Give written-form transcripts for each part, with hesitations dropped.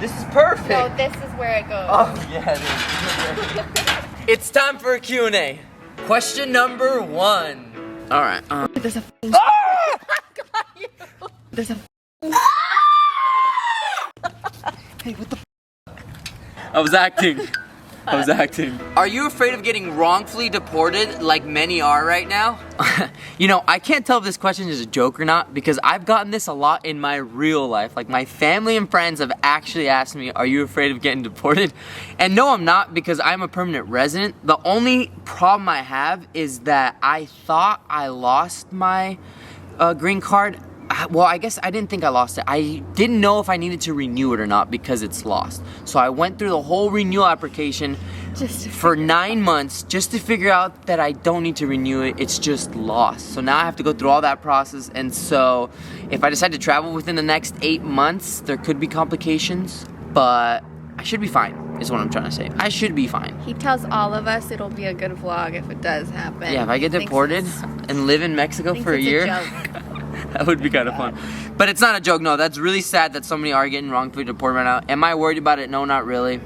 This is perfect. No, this is where it goes. Oh, yeah, it is. It's time for a Q&A. Question number 1. All right. There's a There's a Hey, what the I was acting. Are you afraid of getting wrongfully deported like many are right now? You know, I can't tell if this question is a joke or not because I've gotten this a lot in my real life. Like my family and friends have actually asked me, are you afraid of getting deported? And no, I'm not because I'm a permanent resident. The only problem I have is that I thought I lost my green card. Well, I guess I didn't think I lost it. I didn't know if I needed to renew it or not because it's lost. So I went through the whole renewal application for 9 months just to figure out that I don't need to renew it. It's just lost. So now I have to go through all that process. And so if I decide to travel within the next 8 months, there could be complications, but I should be fine, is what I'm trying to say. I should be fine. He tells all of us it'll be a good vlog if it does happen. Yeah, if I get deported and live in Mexico for a year. That would be kind of fun. But it's not a joke, no. That's really sad that so many are getting wrongfully deported right now. Am I worried about it? No, not really.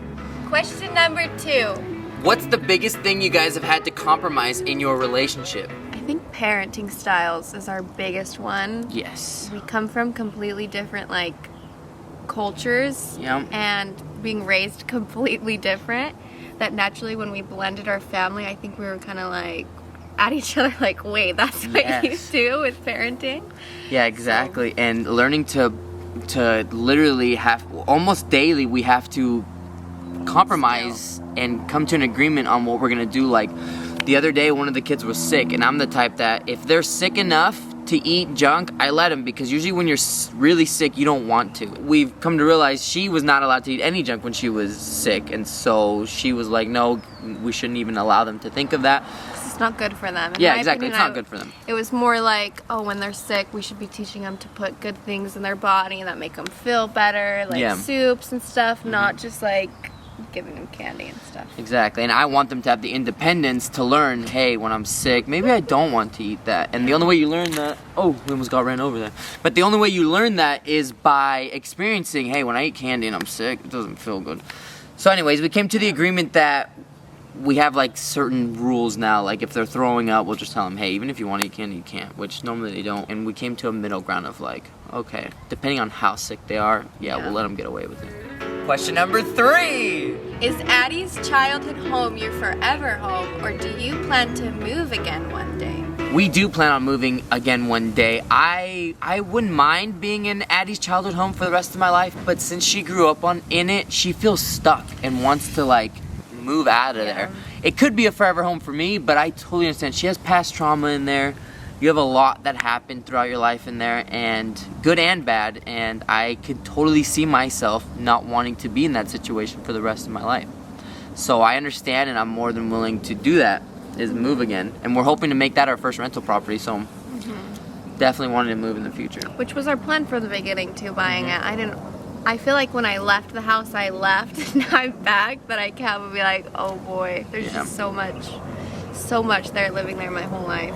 Question number 2. What's the biggest thing you guys have had to compromise in your relationship? I think parenting styles is our biggest one. Yes. We come from completely different, like, cultures. Yeah. And being raised completely different. That naturally when we blended our family, I think we were kind of like, at each other like, wait, that's what you do with parenting? Yeah, exactly. So. And learning to literally have, almost daily, we have to compromise and come to an agreement on what we're gonna do. Like the other day, one of the kids was sick, and I'm the type that if they're sick enough to eat junk, I let them, because usually when you're really sick, you don't want to. We've come to realize she was not allowed to eat any junk when she was sick, and so she was like, no, we shouldn't even allow them to think of that. Not good for them. Yeah, exactly. It's not good for them. It was more like, oh, when they're sick, we should be teaching them to put good things in their body that make them feel better, like soups and stuff, not just like giving them candy and stuff. Exactly. And I want them to have the independence to learn, hey, when I'm sick, maybe I don't want to eat that. And the only way you learn that, oh, we almost got ran over there. But the only way you learn that is by experiencing, hey, when I eat candy and I'm sick, it doesn't feel good. So anyways, we came to the agreement that we have like certain rules now. Like if they're throwing up, we'll just tell them, hey, even if you want to eat candy, you can't, which normally they don't. And we came to a middle ground of like, okay, depending on how sick they are, we'll let them get away with it. Question number 3. Is Addie's childhood home your forever home, or do you plan to move again one day? We do plan on moving again one day. I wouldn't mind being in Addie's childhood home for the rest of my life, but since she grew up in it, she feels stuck and wants to like move out of there. It could be a forever home for me, but I totally understand. She has past trauma in there. You have a lot that happened throughout your life in there, and good and bad, and I could totally see myself not wanting to be in that situation for the rest of my life. So I understand, and I'm more than willing to do that, is move again. And we're hoping to make that our first rental property, so definitely wanted to move in the future. Which was our plan from the beginning too, buying it. I feel like when I left the house, I left, and now I'm back, but I can't be like, oh boy, there's just so much there, living there my whole life.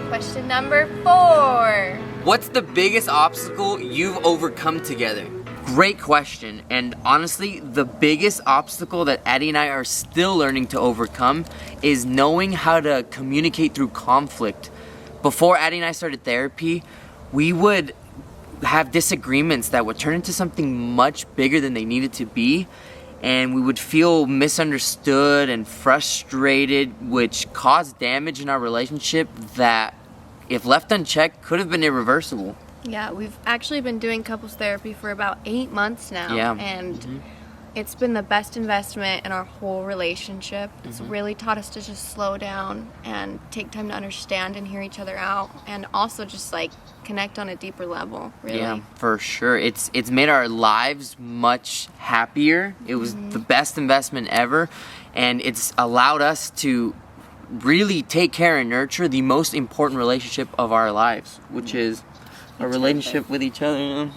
Question number 4. What's the biggest obstacle you've overcome together? Great question, and honestly, the biggest obstacle that Addie and I are still learning to overcome is knowing how to communicate through conflict. Before Addie and I started therapy, we would have disagreements that would turn into something much bigger than they needed to be, and we would feel misunderstood and frustrated, which caused damage in our relationship that, if left unchecked, could have been irreversible. Yeah, we've actually been doing couples therapy for about 8 months now, and it's been the best investment in our whole relationship. It's really taught us to just slow down and take time to understand and hear each other out, and also just like connect on a deeper level, really. Yeah, for sure. It's made our lives much happier. It was the best investment ever, and it's allowed us to really take care and nurture the most important relationship of our lives, which is a relationship with each other.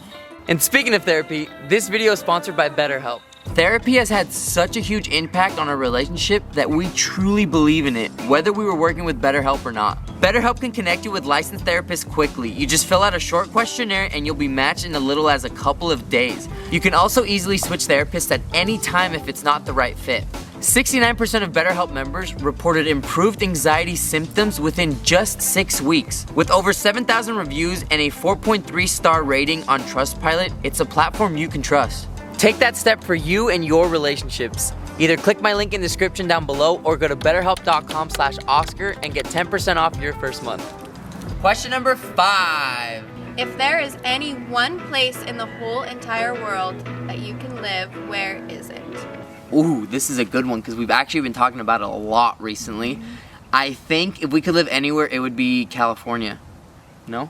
And speaking of therapy, this video is sponsored by BetterHelp. Therapy has had such a huge impact on our relationship that we truly believe in it, whether we were working with BetterHelp or not. BetterHelp can connect you with licensed therapists quickly. You just fill out a short questionnaire and you'll be matched in as little as a couple of days. You can also easily switch therapists at any time if it's not the right fit. 69% of BetterHelp members reported improved anxiety symptoms within just 6 weeks. With over 7,000 reviews and a 4.3 star rating on Trustpilot, it's a platform you can trust. Take that step for you and your relationships. Either click my link in the description down below or go to betterhelp.com/Oscar and get 10% off your first month. Question number 5. If there is any one place in the whole entire world that you can live, where is it? Ooh, this is a good one because we've actually been talking about it a lot recently. I think if we could live anywhere, it would be California. No?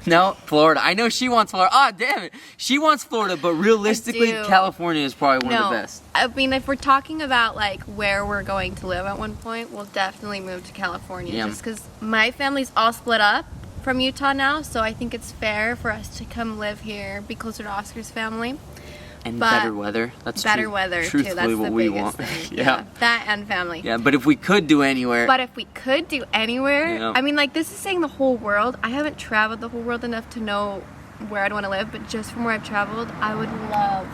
No? Florida. I know she wants Florida. Ah, damn it. She wants Florida, but realistically, California is probably one of the best. I mean, if we're talking about like where we're going to live at one point, we'll definitely move to California. Yeah. Just because my family's all split up from Utah now, so I think it's fair for us to come live here, be closer to Oscar's family. And better weather. That's better weather too. That's what the we biggest want. thing. Yeah. That and family. Yeah, but if we could do anywhere. But if we could do anywhere, Yeah. I mean, like this is saying the whole world. I haven't traveled the whole world enough to know where I'd want to live, but just from where I've traveled, I would love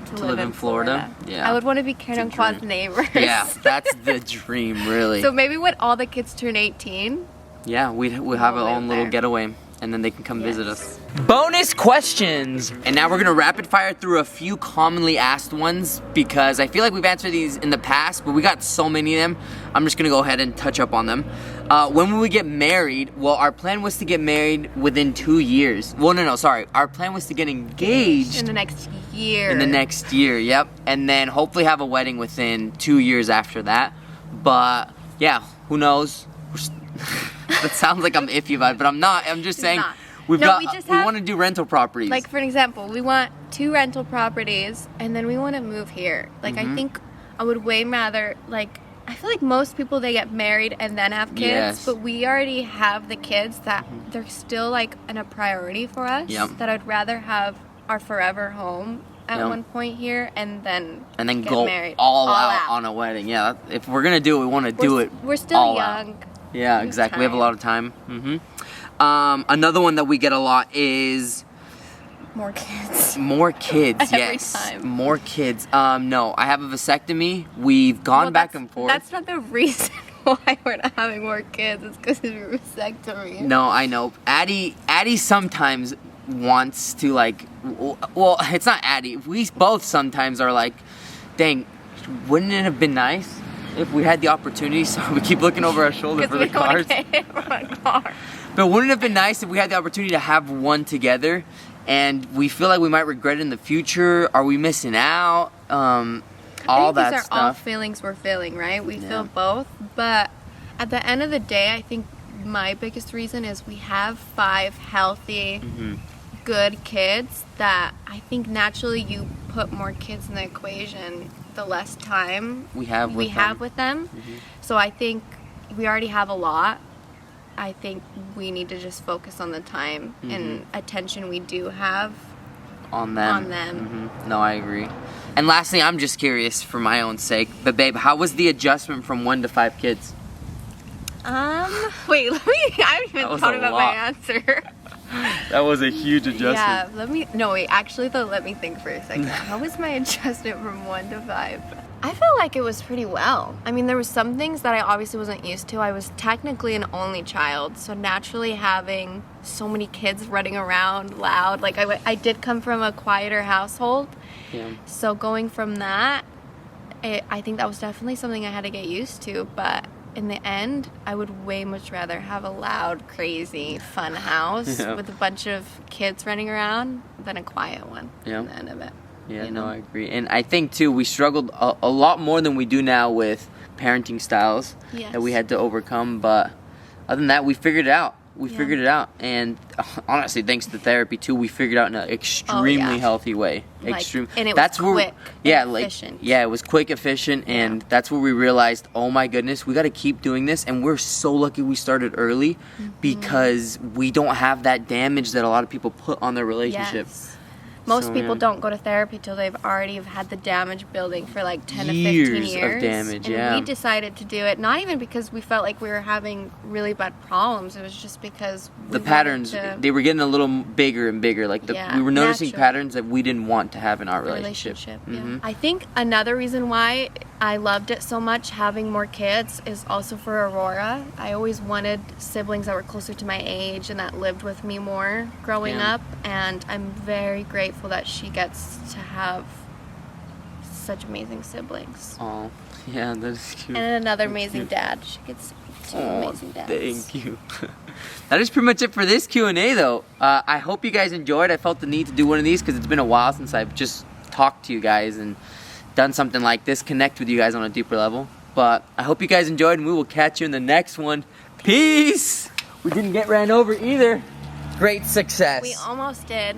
to live in Florida. Yeah. I would want to be Karen Quad's neighbors. Yeah, that's the dream, really. So maybe when all the kids turn 18. Yeah, we'll have our live own little there. getaway, and then they can come visit us. Yes. Bonus questions! And now we're gonna rapid fire through a few commonly asked ones because I feel like we've answered these in the past, but we got so many of them. I'm just gonna go ahead and touch up on them. When will we get married? Well, our plan was to get married within 2 years. Well, no, sorry. Our plan was to get engaged In the next year. in the next year, yep. And then hopefully have a wedding within 2 years after that. But yeah, who knows? That sounds like I'm iffy about it, but I'm not. I'm just saying not. we have- want to do rental properties. Like for an example, we want 2 rental properties, and then we want to move here. Like I think I would way rather like. I feel like most people, they get married and then have kids, Yes. but we already have the kids that they're still like a priority for us. Yep. That I'd rather have our forever home at Yep. one point here and then get go married. all out on a wedding. Yeah, if we're gonna do it, we want to do it. We're still all out. young. Yeah, have exactly. We have a time. lot of time. Another one that we get a lot is More kids. more kids. Every Yes, time. more kids. No, I have a vasectomy. We've gone back that's- and forth. That's not the reason why we're not having more kids. It's because of your vasectomy. No, I know. Addie sometimes wants to like. Well, it's not Addie. We both sometimes are like, dang, wouldn't it have been nice if we had the opportunity? So we keep looking over our shoulder for the cars. But wouldn't it have been nice if we had the opportunity to have one together? And we feel like we might regret it in the future. Are we missing out? All that these are stuff. all feelings we're feeling, right? We Yeah. feel both, but at the end of the day, I think my biggest reason is we have 5 healthy, good kids that I think naturally you put more kids in the equation, the less time we have with them. So I think we already have a lot. I think we need to just focus on the time and attention we do have on them. No, I agree. And lastly, I'm just curious for my own sake, but babe, how was the adjustment from 1 to 5 kids? Wait, I haven't even thought about my answer. That was a huge adjustment. Yeah, let me think for a second. How was my adjustment from 1 to 5? I felt like it was pretty well. I mean, there were some things that I obviously wasn't used to. I was technically an only child, so naturally having so many kids running around loud, like I did come from a quieter household. Yeah. So going from that, I think that was definitely something I had to get used to, but in the end, I would way much rather have a loud, crazy, fun house with a bunch of kids running around than a quiet one at the end of it. Yeah, no, I agree. And I think, too, we struggled a lot more than we do now with parenting styles that we had to overcome. But other than that, we figured it out. Figured it out. And honestly, thanks to therapy, too, we figured it out in an extremely healthy way. And it was quick and efficient. Yeah, it was quick, efficient. And that's where we realized, oh, my goodness, we got to keep doing this. And we're so lucky we started early because we don't have that damage that a lot of people put on their relationship. Yes. Most people don't go to therapy till they've already had the damage building for like 10 to 15 years. Of damage, and we decided to do it, not even because we felt like we were having really bad problems. It was just because the patterns, they were getting a little bigger and bigger. Like we were noticing patterns that we didn't want to have in our relationship. I think another reason why I loved it so much, having more kids, is also for Aurora. I always wanted siblings that were closer to my age and that lived with me more growing up, and I'm very grateful that she gets to have such amazing siblings. Oh, yeah, that's cute. And another amazing dad. She gets 2 amazing dads. Thank you. That is pretty much it for this Q&A though. I hope you guys enjoyed. I felt the need to do one of these because it's been a while since I've just talked to you guys and done something like this, connect with you guys on a deeper level. But I hope you guys enjoyed, and we will catch you in the next one. Peace! We didn't get ran over either. Great success. We almost did.